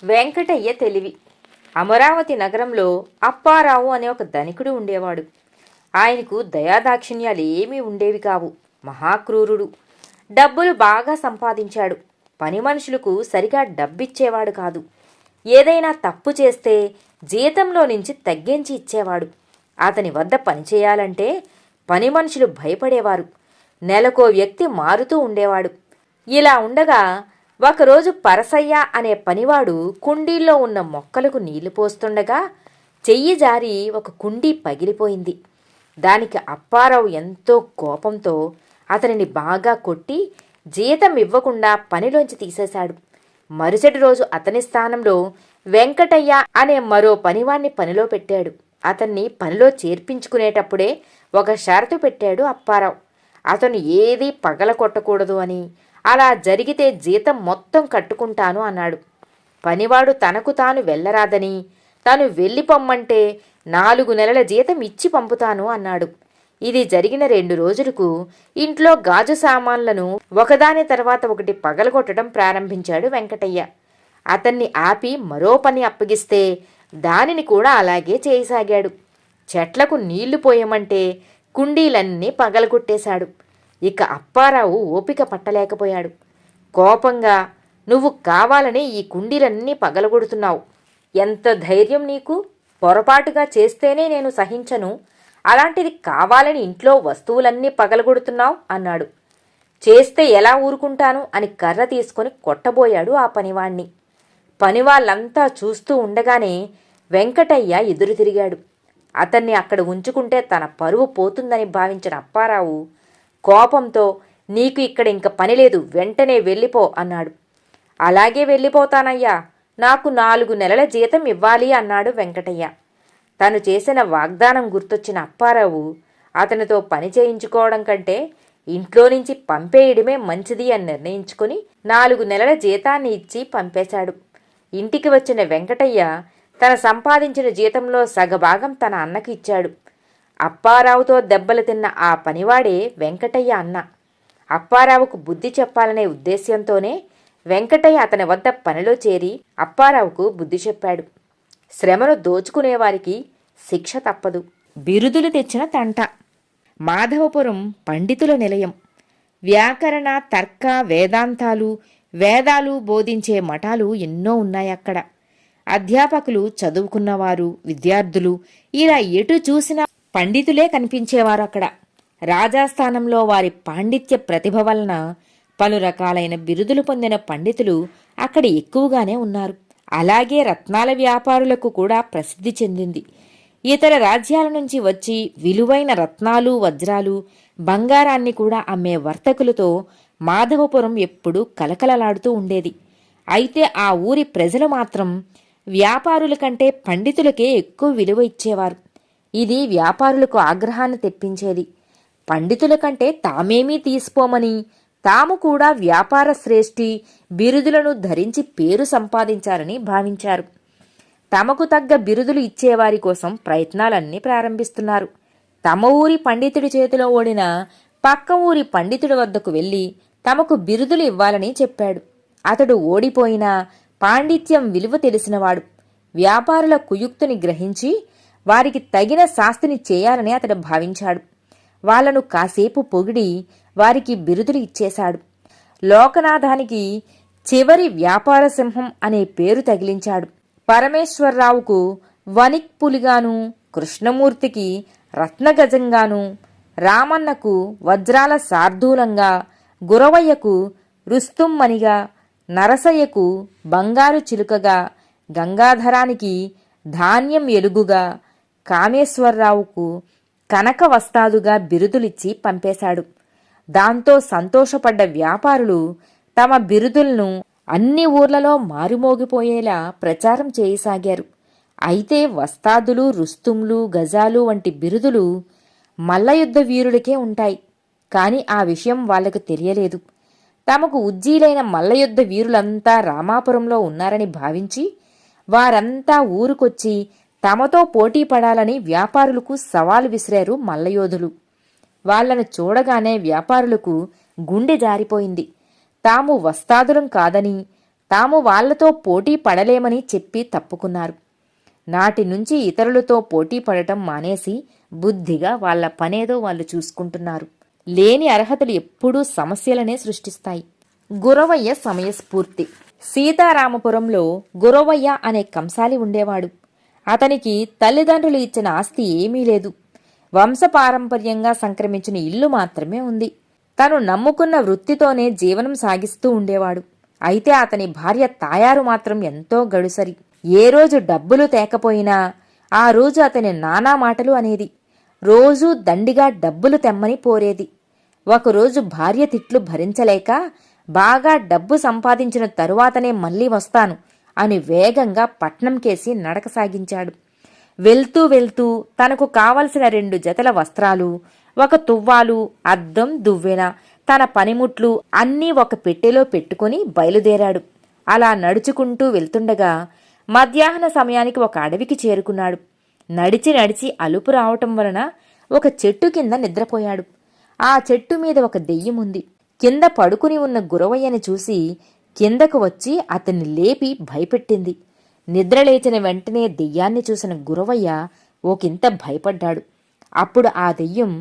వెంకటయ్య తెలివి. అమరావతి నగరంలో అప్పారావు అనే ఒక ధనికుడు ఉండేవాడు. ఆయనకు దయాదాక్షిణ్యాలు ఏమీ ఉండేవి కావు. మహాక్రూరుడు. డబ్బులు బాగా సంపాదించాడు. పని మనుషులకు సరిగా డబ్బిచ్చేవాడు కాదు. ఏదైనా తప్పు చేస్తే జీతంలో నుంచి తగ్గించి ఇచ్చేవాడు. అతని వద్ద పనిచేయాలంటే పని మనుషులు భయపడేవారు. నెలకో వ్యక్తి మారుతూ ఉండేవాడు. ఇలా ఉండగా ఒకరోజు పరసయ్య అనే పనివాడు కుండీల్లో ఉన్న మొక్కలకు నీళ్లు పోస్తుండగా చెయ్యి జారి ఒక కుండీ పగిలిపోయింది. దానికి అప్పారావు ఎంతో కోపంతో అతనిని బాగా కొట్టి జీతం ఇవ్వకుండా పనిలోంచి తీసేశాడు. మరుసటి రోజు అతని స్థానంలో వెంకటయ్య అనే మరో పనివాణ్ణి పనిలో పెట్టాడు. అతన్ని పనిలో చేర్పించుకునేటప్పుడే ఒక షరతు పెట్టాడు అప్పారావు. అతను ఏదీ పగల కొట్టకూడదు అని, అలా జరిగితే జీతం మొత్తం కట్టుకుంటాను అన్నాడు. పనివాడు తనకు తాను వెళ్ళరాదని, తాను వెళ్ళిపొమ్మంటే 4 నెలల జీతం ఇచ్చి పంపుతాను అన్నాడు. ఇది జరిగిన 2 రోజులకు ఇంట్లో గాజు సామాన్లను ఒకదాని తర్వాత ఒకటి పగలగొట్టడం ప్రారంభించాడు వెంకటయ్య. అతన్ని ఆపి మరో పని అప్పగిస్తే దానిని కూడా అలాగే చేయసాగాడు. చెట్లకు నీళ్లు పోయమంటే కుండీలన్నీ పగలగొట్టేశాడు. ఇక అప్పారావు ఓపిక పట్టలేకపోయాడు. కోపంగా, నువ్వు కావాలని ఈ కుండీలన్నీ పగలగొడుతున్నావు. ఎంత ధైర్యం నీకు? పొరపాటుగా చేస్తేనే నేను సహించను, అలాంటిది కావాలని ఇంట్లో వస్తువులన్నీ పగలగొడుతున్నావు అన్నాడు. చేస్తే ఎలా ఊరుకుంటాను అని కర్ర తీసుకుని కొట్టబోయాడు ఆ పనివాణ్ణి. పనివాళ్ళంతా చూస్తూ ఉండగానే వెంకటయ్య ఎదురు తిరిగాడు. అతన్ని అక్కడ ఉంచుకుంటే తన పరువు పోతుందని భావించిన అప్పారావు కోపంతో, నీకు ఇక్కడ ఇంక పనిలేదు, వెంటనే వెళ్ళిపో అన్నాడు. అలాగే వెళ్ళిపోతానయ్యా, నాకు 4 నెలల జీతం ఇవ్వాలి అన్నాడు వెంకటయ్య. తను చేసిన వాగ్దానం గుర్తొచ్చిన అప్పారావు అతనితో పని చేయించుకోవడం కంటే ఇంట్లో నుంచి పంపేయడమే మంచిది అని నిర్ణయించుకుని 4 నెలల జీతాన్ని ఇచ్చి పంపేశాడు. ఇంటికి వచ్చిన వెంకటయ్య తన సంపాదించిన జీతంలో సగభాగం తన అన్నకి ఇచ్చాడు. అప్పారావుతో దెబ్బలు తిన్న ఆ పనివాడే వెంకటయ్య అన్న. అప్పారావుకు బుద్ధి చెప్పాలనే ఉద్దేశ్యంతోనే వెంకటయ్య అతని వద్ద పనిలో చేరి అప్పారావుకు బుద్ధి చెప్పాడు. శ్రమను దోచుకునేవారికి శిక్ష తప్పదు. బిరుదులు తెచ్చిన తంట. మాధవపురం పండితుల నిలయం. వ్యాకరణ, తర్క, వేదాలు బోధించే మఠాలు ఎన్నో ఉన్నాయక్కడ. అధ్యాపకులు చదువుకున్నవారు, విద్యార్థులు, ఇలా ఎటు చూసినా పండితులే కనిపించేవారు అక్కడ. రాజాస్థానంలో వారి పాండిత్య ప్రతిభ వలన పలు రకాలైన బిరుదులు పొందిన పండితులు అక్కడ ఎక్కువగానే ఉన్నారు. అలాగే రత్నాల వ్యాపారులకు కూడా ప్రసిద్ధి చెందింది. ఇతర రాజ్యాల నుంచి వచ్చి విలువైన రత్నాలు, వజ్రాలు, బంగారాన్ని కూడా అమ్మే వర్తకులతో మాధవపురం ఎప్పుడూ కలకలలాడుతూ ఉండేది. అయితే ఆ ఊరి ప్రజలు మాత్రం వ్యాపారుల కంటే పండితులకే ఎక్కువ విలువ ఇచ్చేవారు. ఇది వ్యాపారులకు ఆగ్రహాన్ని తెప్పించేది. పండితుల కంటే తామేమీ తీసుకోమని, తాము కూడా వ్యాపార శ్రేష్ఠి బిరుదులను ధరించి పేరు సంపాదించాలని భావించారు. తమకు తగ్గ బిరుదులు ఇచ్చేవారి కోసం ప్రయత్నాలన్నీ ప్రారంభిస్తున్నారు. తమ ఊరి పండితుడి చేతిలో ఓడిన పక్క ఊరి పండితుడి వద్దకు వెళ్లి తమకు బిరుదులు ఇవ్వాలని చెప్పాడు. అతడు ఓడిపోయినా పాండిత్యం విలువ తెలిసినవాడు. వ్యాపారుల కుయుక్తిని గ్రహించి వారికి తగిన శాస్తిని చేయాలని అతడు భావించాడు. వాళ్లను కాసేపు పొగిడి వారికి బిరుదులు ఇచ్చేశాడు. లోకనాథానికి చివరి వ్యాపార సింహం అనే పేరు తగిలించాడు. పరమేశ్వరరావుకు వణిక్ పులిగాను, కృష్ణమూర్తికి రత్నగజంగాను, రామన్నకు వజ్రాల శార్దూలంగా, గురవయ్యకు రుస్తుమ్మనిగా, నరసయ్యకు బంగారు చిలుకగా, గంగాధరానికి ధాన్యం ఎలుగుగా, కామేశ్వరరావుకు కనక వస్తాదుగా బిరుదులిచ్చి పంపేశాడు. దాంతో సంతోషపడ్డ వ్యాపారులు తమ బిరుదులను అన్ని ఊర్లలో మారుమోగిపోయేలా ప్రచారం చేయసాగారు. అయితే వస్తాదులు, రుస్తుంలు, గజాలు వంటి బిరుదులు మల్లయుద్ధ వీరులకే ఉంటాయి. కాని ఆ విషయం వాళ్లకు తెలియలేదు. తమకు ఉజ్జీలైన మల్లయుద్ధ వీరులంతా రామాపురంలో ఉన్నారని భావించి వారంతా ఊరుకొచ్చి తమతో పోటీ పడాలని వ్యాపారులకు సవాలు విసిరారు మల్లయోధులు. వాళ్లను చూడగానే వ్యాపారులకు గుండె జారిపోయింది. తాము వస్తాదులం కాదని, తాము వాళ్లతో పోటీ పడలేమని చెప్పి తప్పుకున్నారు. నాటి నుంచి ఇతరులతో పోటీ పడటం మానేసి బుద్ధిగా వాళ్ల పనేదో వాళ్ళు చూసుకుంటున్నారు. లేని అర్హతలు ఎప్పుడూ సమస్యలనే సృష్టిస్తాయి. గురవయ్య సమయస్ఫూర్తి. సీతారామపురంలో గురవయ్య అనే కంసాలి ఉండేవాడు. అతనికి తల్లిదండ్రులు ఇచ్చిన ఆస్తి ఏమీ లేదు. వంశపారంపర్యంగా సంక్రమించిన ఇల్లు మాత్రమే ఉంది. తను నమ్ముకున్న వృత్తితోనే జీవనం సాగిస్తూ ఉండేవాడు. అయితే అతని భార్య తాయారు మాత్రం ఎంతో గడుసరి. ఏ రోజు డబ్బులు తేకపోయినా ఆ రోజు అతని నానా మాటలు అనేది. రోజూ దండిగా డబ్బులు తెమ్మని పోరేది. ఒకరోజు భార్య తిట్లు భరించలేక బాగా డబ్బు సంపాదించిన తరువాతనే మళ్ళీ వస్తాను అని వేగంగా పట్నంకేసి నడక సాగించాడు. వెళ్తూ వెళ్తూ తనకు కావలసిన 2 జతల వస్త్రాలు, ఒక తువ్వాలు, అద్దం, దువ్వెన, తన పనిముట్లు అన్నీ ఒక పెట్టెలో పెట్టుకుని బయలుదేరాడు. అలా నడుచుకుంటూ వెళ్తుండగా మధ్యాహ్న సమయానికి ఒక అడవికి చేరుకున్నాడు. నడిచి నడిచి అలుపు రావటం వలన ఒక చెట్టు కింద నిద్రపోయాడు. ఆ చెట్టు మీద ఒక దెయ్యం ఉంది. కింద పడుకుని ఉన్న గురవయ్యని చూసి కిందకు వచ్చి అతన్ని లేపి భయపెట్టింది. నిద్రలేచిన వెంటనే దెయ్యాన్ని చూసిన గురవయ్య ఒకంత భయపడ్డాడు. అప్పుడు ఆ దెయ్యం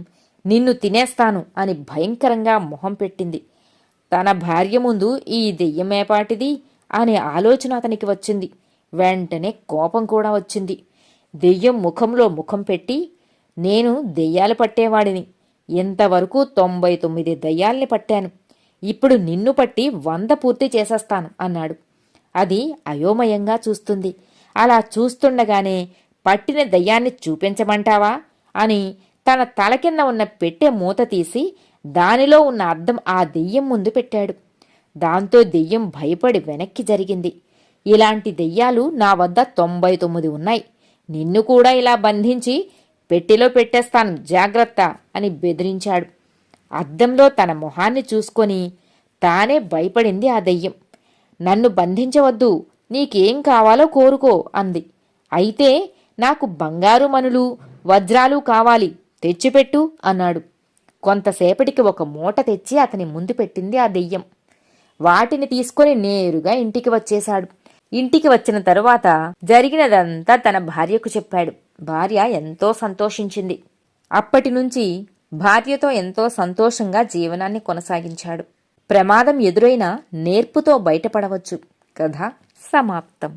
నిన్ను తినేస్తాను అని భయంకరంగా మొహం పెట్టింది. తన భార్య ముందు ఈ దెయ్యమేపాటిది అనే ఆలోచన అతనికి వచ్చింది. వెంటనే కోపం కూడా వచ్చింది. దెయ్యం ముఖంలో ముఖం పెట్టి, నేను దెయ్యాలు పట్టేవాడిని. ఇంతవరకు 99 దెయ్యాల్ని పట్టాను. ఇప్పుడు నిన్ను పట్టి 100 పూర్తి చేసేస్తాను అన్నాడు. అది అయోమయంగా చూస్తుంది. అలా చూస్తుండగానే పట్టిన దెయ్యాన్ని చూపించమంటావా అని తన తల కింద ఉన్న పెట్టె మూత తీసి దానిలో ఉన్న అద్దం ఆ దెయ్యం ముందు పెట్టాడు. దాంతో దెయ్యం భయపడి వెనక్కి జరిగింది. ఇలాంటి దెయ్యాలు నా వద్ద 99 ఉన్నాయి. నిన్ను కూడా ఇలా బంధించి పెట్టెలో పెట్టేస్తాను, జాగ్రత్త అని బెదిరించాడు. అద్దంలో తన మొహాన్ని చూసుకొని తానే భయపడింది ఆ దెయ్యం. నన్ను బంధించవద్దు, నీకేం కావాలో కోరుకో అంది. అయితే నాకు బంగారు మనులు, వజ్రాలు కావాలి, తెచ్చిపెట్టు అన్నాడు. కొంతసేపటికి ఒక మూట తెచ్చి అతని ముందు పెట్టింది ఆ దెయ్యం. వాటిని తీసుకొని నేరుగా ఇంటికి వచ్చేశాడు. ఇంటికి వచ్చిన తరువాత జరిగినదంతా తన భార్యకు చెప్పాడు. భార్య ఎంతో సంతోషించింది. అప్పటినుంచి భార్యతో ఎంతో సంతోషంగా జీవనాన్ని కొనసాగించాడు. ప్రమాదం ఎదురైనా నేర్పుతో బయటపడవచ్చు. కథ సమాప్తం.